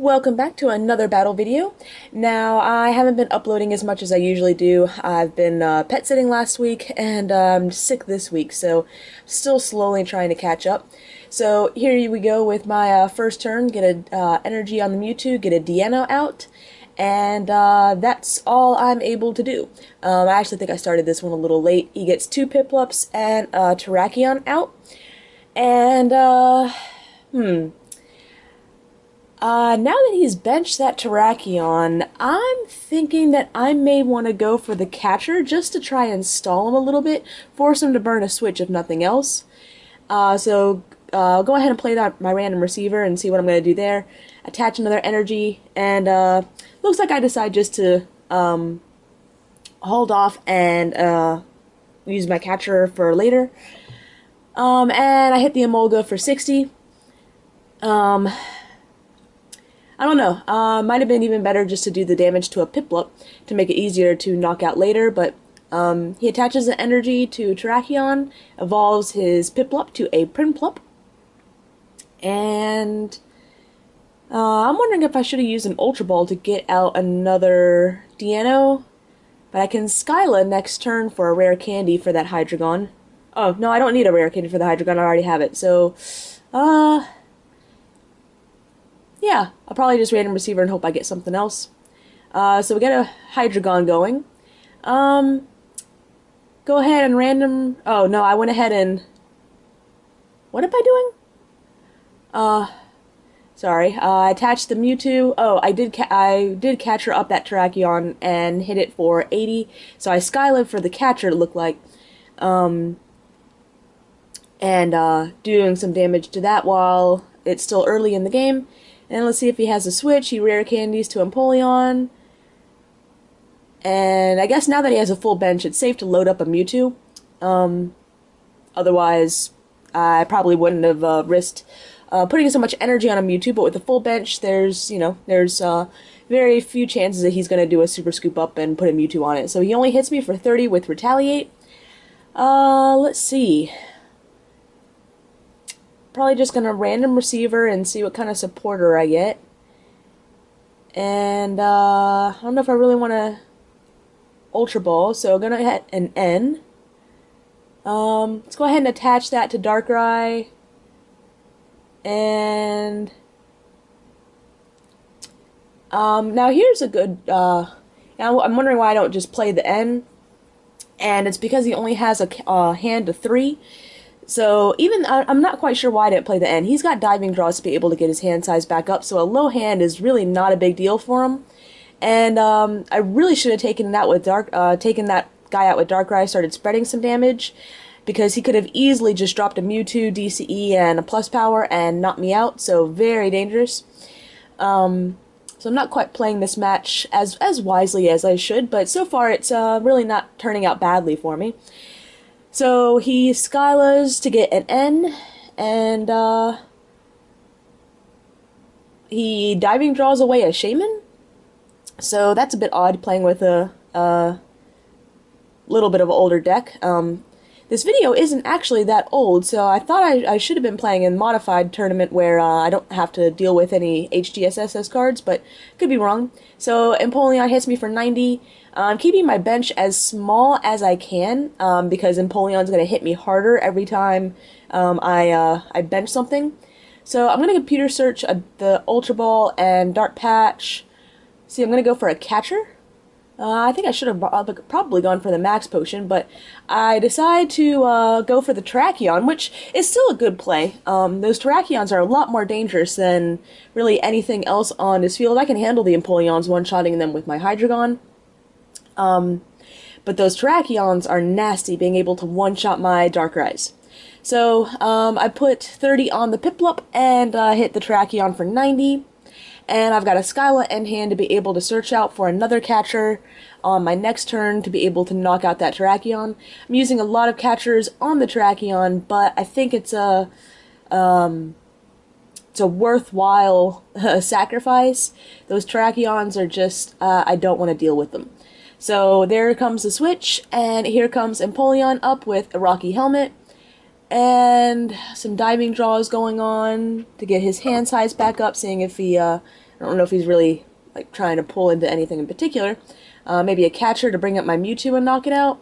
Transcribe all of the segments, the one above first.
Welcome back to another battle video. Now, I haven't been uploading as much as I usually do. I've been pet sitting last week, and I'm sick this week, so still slowly trying to catch up. So here we go with my first turn, get a energy on the Mewtwo, get a Deanna out, and that's all I'm able to do. I actually think I started this one a little late. He gets 2 Piplups and a Terrakion out, and now that he's benched that Terrakion, I'm thinking that I may want to go for the catcher just to try and stall him a little bit, force him to burn a switch if nothing else. So I'll go ahead and play my random receiver and see what I'm going to do there. Attach another energy, and looks like I decide just to hold off and use my catcher for later. And I hit the Emolga for 60. I don't know, might have been even better just to do the damage to a Piplup to make it easier to knock out later, but he attaches an energy to Terrakion, evolves his Piplup to a Prinplup, and I'm wondering if I should have used an Ultra Ball to get out another Deanno, but I can Skyla next turn for a rare candy for that Hydreigon. Oh, no, I don't need a rare candy for the Hydreigon, I already have it, so, yeah, I'll probably just random receiver and hope I get something else. So we got a Hydreigon going. Go ahead and random... Oh, no, I went ahead and... What am I doing? Sorry. I attached the Mewtwo. Oh, I did catcher up that Terrakion and hit it for 80. So I Skylived for the catcher, it looked like. And doing some damage to that while it's still early in the game. And let's see if he has a switch. He rare candies to Empoleon. And I guess now that he has a full bench, it's safe to load up a Mewtwo. Otherwise, I probably wouldn't have risked putting so much energy on a Mewtwo. But with a full bench, there's very few chances that he's going to do a Super Scoop Up and put a Mewtwo on it. So he only hits me for 30 with Retaliate. Let's see. Probably just gonna random receiver and see what kind of supporter I get. And I don't know if I really want to Ultra Ball, so I'm gonna hit an N. Let's go ahead and attach that to Darkrai. And now here's a good. Now I'm wondering why I don't just play the N, and it's because he only has a hand of 3. So even I'm not quite sure why I didn't play the N. He's got diving draws to be able to get his hand size back up, so a low hand is really not a big deal for him. And I really should have taken that guy out with Darkrai, started spreading some damage, because he could have easily just dropped a Mewtwo, DCE, and a plus power and knocked me out. So very dangerous. So I'm not quite playing this match as wisely as I should, but so far it's really not turning out badly for me. So he Skylas to get an N, and he diving draws away a Shaman. So that's a bit odd, playing with a little bit of an older deck. This video isn't actually that old, so I thought I should have been playing in modified tournament where I don't have to deal with any HGSSS cards, but could be wrong. So Empoleon hits me for 90. I'm keeping my bench as small as I can, because Empoleon's going to hit me harder every time I bench something. So I'm going to computer search the Ultra Ball and Dark Patch. See, I'm going to go for a catcher. I think I should have probably gone for the Max Potion, but I decide to go for the Terrakion, which is still a good play. Those Terrakions are a lot more dangerous than really anything else on this field. I can handle the Empoleons one-shotting them with my Hydreigon. But those Terrakions are nasty, being able to one-shot my Darkrai's. So I put 30 on the Piplup and hit the Terrakion for 90. And I've got a Skyla in hand to be able to search out for another catcher on my next turn to be able to knock out that Terrakion. I'm using a lot of catchers on the Terrakion, but I think it's a worthwhile sacrifice. Those Terrakions are just, I don't want to deal with them. So there comes the switch, and here comes Empoleon up with a Rocky Helmet. and some diving draws going on to get his hand size back up, seeing if he I don't know if he's really like trying to pull into anything in particular. Maybe a catcher to bring up my Mewtwo and knock it out.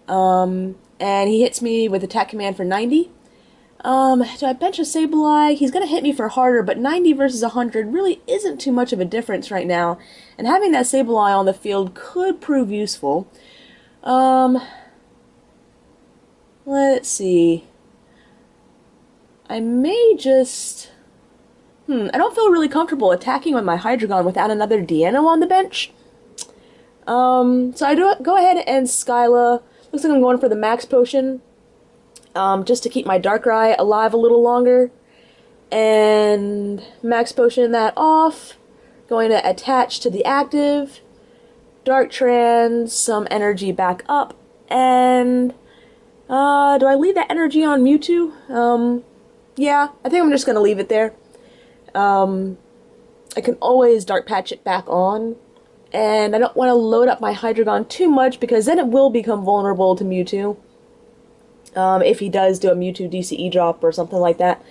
And he hits me with attack command for 90. Do I bench a Sableye? He's gonna hit me for harder, but 90 versus 100 really isn't too much of a difference right now. And having that Sableye on the field could prove useful. Let's see. I may just... I don't feel really comfortable attacking with my Hydreigon without another Deano on the bench. So I do go ahead and Skyla. Looks like I'm going for the Max Potion. Just to keep my Darkrai alive a little longer. And Max Potion that off. Going to attach to the active. Dark Trans, some energy back up. And, do I leave that energy on Mewtwo? Yeah, I think I'm just going to leave it there. I can always Dark Patch it back on. And I don't want to load up my Hydreigon too much because then it will become vulnerable to Mewtwo. If he does do a Mewtwo DCE drop or something like that.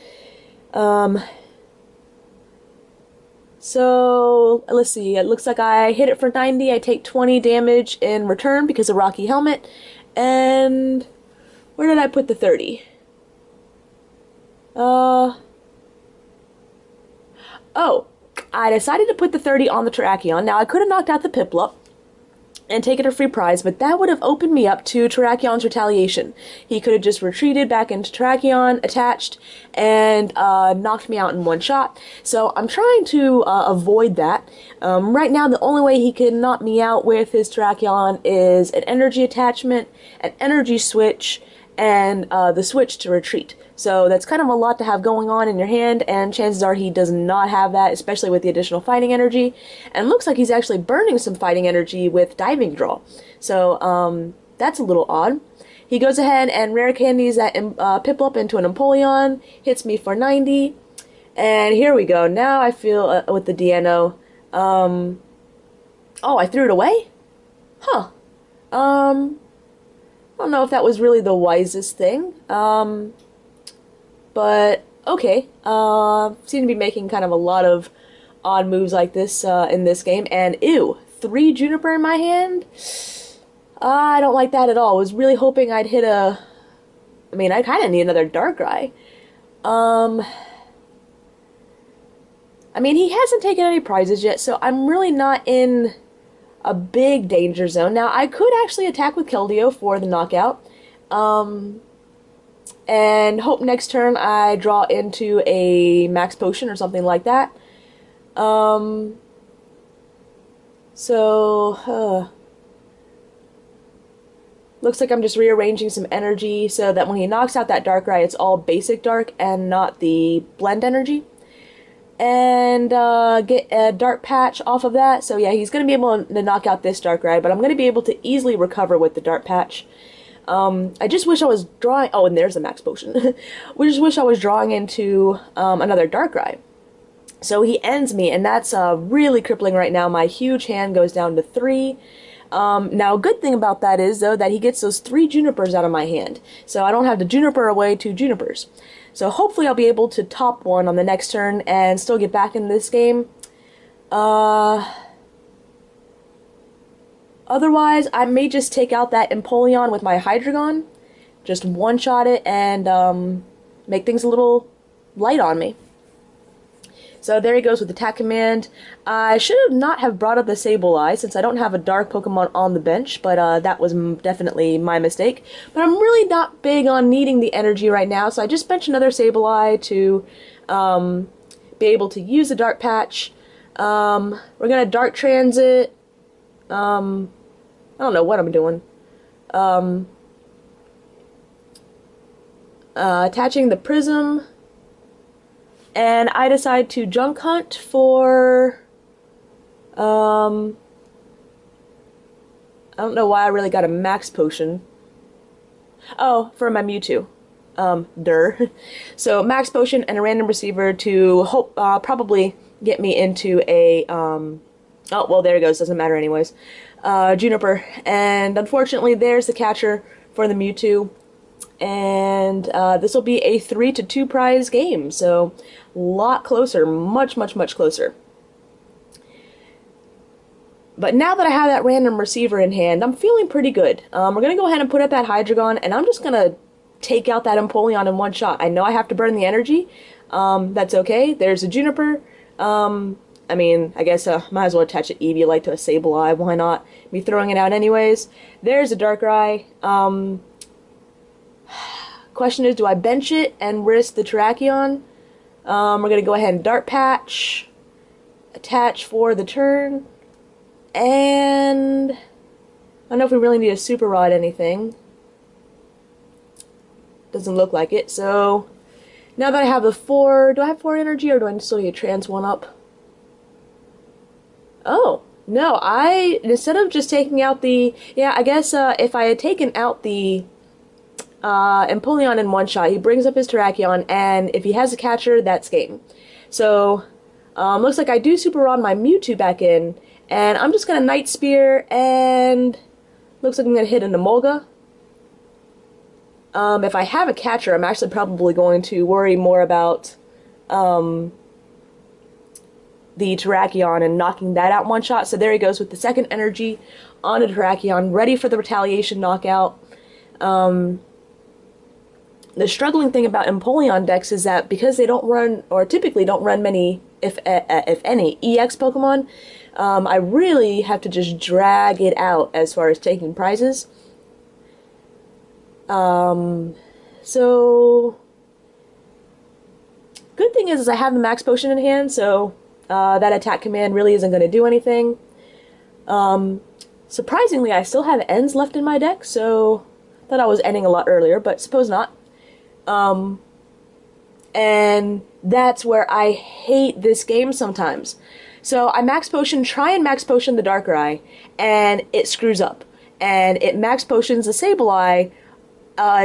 So, let's see. It looks like I hit it for 90. I take 20 damage in return because of Rocky Helmet. And where did I put the 30? Oh, I decided to put the 30 on the Terrakion. Now, I could have knocked out the Piplup and taken a free prize, but that would have opened me up to Terrakion's retaliation. He could have just retreated back into Terrakion, attached, and knocked me out in one shot. So I'm trying to avoid that. Right now, the only way he can knock me out with his Terrakion is an energy attachment, an energy switch, and the switch to retreat. So that's kind of a lot to have going on in your hand, and chances are he does not have that, especially with the additional fighting energy. And looks like he's actually burning some fighting energy with diving draw. So that's a little odd. He goes ahead and rare candies that Piplup into an Empoleon, hits me for 90. And here we go. Now I feel with the Deano. Oh, I threw it away? Huh. I don't know if that was really the wisest thing. But, okay. Seem to be making kind of a lot of odd moves like this in this game. And, ew, 3 Juniper in my hand? I don't like that at all. I was really hoping I'd hit a... I mean, I kind of need another Darkrai. I mean, he hasn't taken any prizes yet, so I'm really not in a big danger zone. Now, I could actually attack with Keldeo for the knockout. And hope next turn I draw into a Max Potion or something like that. Looks like I'm just rearranging some energy so that when he knocks out that Darkrai, it's all basic dark and not the blend energy. And get a Dark Patch off of that. So yeah, he's going to be able to knock out this Darkrai, but I'm going to be able to easily recover with the Dark Patch. I just wish I was drawing... Oh, and there's the Max Potion. We just wish I was drawing into another Darkrai. So he ends me, and that's really crippling right now. My huge hand goes down to 3. Now, a good thing about that is, though, that he gets those 3 Junipers out of my hand. So I don't have to Juniper away 2 Junipers. So hopefully I'll be able to top 1 on the next turn and still get back in this game. Otherwise, I may just take out that Empoleon with my Hydreigon, just one-shot it, and make things a little light on me. So there he goes with attack command. I should not have brought up the Sableye since I don't have a dark Pokemon on the bench, but that was definitely my mistake. But I'm really not big on needing the energy right now, so I just benched another Sableye to be able to use the Dark Patch. We're going to Dark Transit. I don't know what I'm doing. Attaching the Prism. And I decide to Junk Hunt for... I don't know why I really got a Max Potion. Oh, for my Mewtwo. So, Max Potion and a random receiver to hope, probably get me into a, oh, well, there it goes. Doesn't matter anyways. Juniper. And unfortunately, there's the catcher for the Mewtwo. And this will be a 3-2 prize game. So, a lot closer. Much, much, much closer. But now that I have that random receiver in hand, I'm feeling pretty good. We're going to go ahead and put up that Hydreigon, and I'm just going to take out that Empoleon in one shot. I know I have to burn the energy. That's okay. There's a Juniper. I mean, I guess might as well attach an Eviolite to a Sableye. Why not? Be throwing it out anyways. There's a Darkrai. Question is, do I bench it and risk the Terrakion? We're going to go ahead and Dart Patch. Attach for the turn. And I don't know if we really need a Super Rod anything. Doesn't look like it. So now that I have the 4, do I have 4 energy or do I still need to trans 1 up? Oh, no, instead of just taking out the, yeah, I guess if I had taken out the Empoleon in one shot, he brings up his Terrakion, and if he has a catcher, that's game. So, looks like I do Super Rod my Mewtwo back in, and I'm just going to Night Spear, and looks like I'm going to hit an Emolga. If I have a catcher, I'm actually probably going to worry more about the Terrakion and knocking that out in one shot. So there he goes with the second energy on a Terrakion, ready for the retaliation knockout. The struggling thing about Empoleon decks is that because they don't run, or typically don't run many, if any, EX Pokemon, I really have to just drag it out as far as taking prizes. So good thing is I have the Max Potion in hand, so that attack command really isn't going to do anything. Surprisingly, I still have ends left in my deck, so I thought I was ending a lot earlier, but suppose not. And that's where I hate this game sometimes. So I Max Potion, try and Max Potion the Darkrai, and it screws up. And it Max Potions the Sableye,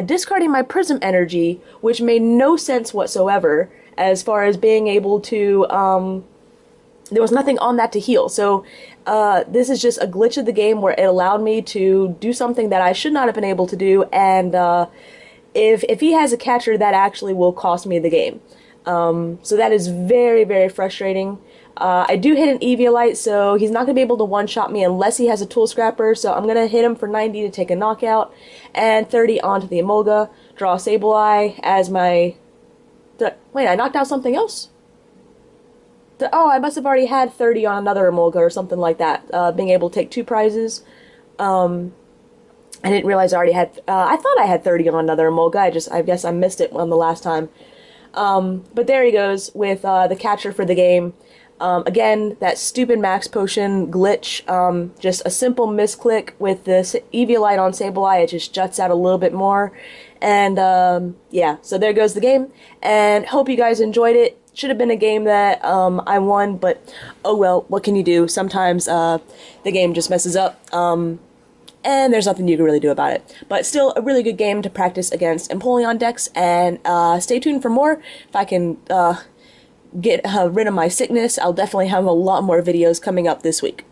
discarding my Prism energy, which made no sense whatsoever as far as being able to, there was nothing on that to heal. So this is just a glitch of the game where it allowed me to do something that I should not have been able to do, and if he has a catcher, that actually will cost me the game. So that is very, very frustrating. I do hit an Eviolite, so he's not going to be able to one-shot me unless he has a Tool Scrapper, so I'm going to hit him for 90 to take a knockout, and 30 onto the Emolga, draw Sableye as my... Wait, I knocked out something else? Oh, I must have already had 30 on another Emolga or something like that, being able to take 2 prizes. I didn't realize I already had... I thought I had 30 on another Emolga, I guess I missed it on the last time. But there he goes with the catcher for the game. Again, that stupid Max Potion glitch, just a simple misclick with this Eviolite on Sableye, it just juts out a little bit more. And, yeah, so there goes the game, and hope you guys enjoyed it. Should have been a game that I won, but oh well, what can you do? Sometimes the game just messes up, and there's nothing you can really do about it. But still, a really good game to practice against Empoleon decks, and stay tuned for more. If I can get rid of my sickness, I'll definitely have a lot more videos coming up this week.